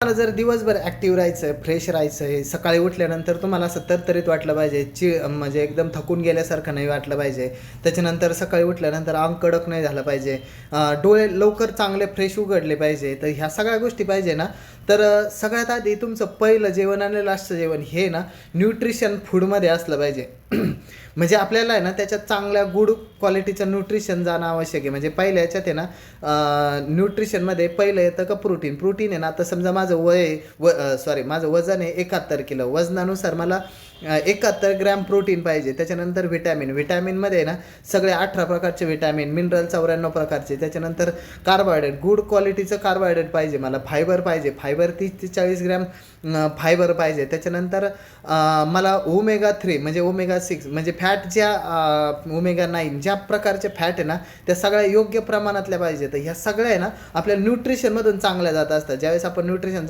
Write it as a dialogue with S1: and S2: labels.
S1: तुम्हाला जर दिवसभर ॲक्टिव्ह राहायचं आहे, फ्रेश राहायचं आहे, सकाळी उठल्यानंतर तुम्हाला असं तरतरीत वाटलं पाहिजे, म्हणजे एकदम थकून गेल्यासारखं नाही वाटलं पाहिजे. त्याच्यानंतर सकाळी उठल्यानंतर अंग कडक नाही झालं पाहिजे, डोळे लवकर चांगले फ्रेश उघडले पाहिजे. तर ह्या सगळ्या गोष्टी पाहिजे ना, तर सगळ्यात आधी तुमचं पहिलं जेवण आणि लास्टचं जेवण हे ना न्यूट्रिशन फूडमध्ये असलं पाहिजे. म्हणजे आपल्याला आहे ना त्याच्यात चांगल्या गुड क्वालिटीचं न्यूट्रिशन जाणं आवश्यक आहे. म्हणजे पहिल्या याच्यात आहे ना न्यूट्रिशनमध्ये पहिलं येतं का प्रोटीन आहे ना. आता समजा माझं माझं वजन आहे 71 किलो. वजनानुसार मला 71 ग्रॅम प्रोटीन पाहिजे. त्याच्यानंतर व्हिटॅमिनमध्ये ना सगळे 18 प्रकारचे व्हिटॅमिन, मिनरल 94 प्रकारचे. त्याच्यानंतर कार्बोहायड्रेट, गुड क्वालिटीचं कार्बोहायड्रेट पाहिजे मला. फायबर पाहिजे, फायबर 30 ते 40 ग्रॅम फायबर पाहिजे. त्याच्यानंतर मला ओमेगा 3 म्हणजे ओमेगा 6 म्हणजे फॅट ज्या ओमेगा 9 ज्या प्रकारचे फॅट आहे ना त्या सगळ्या योग्य प्रमाणातल्या पाहिजे. तर ह्या सगळ्या आहे ना आपल्या न्यूट्रिशनमधून चांगल्या जात असतात. ज्यावेळेस आपण न्यूट्रिशन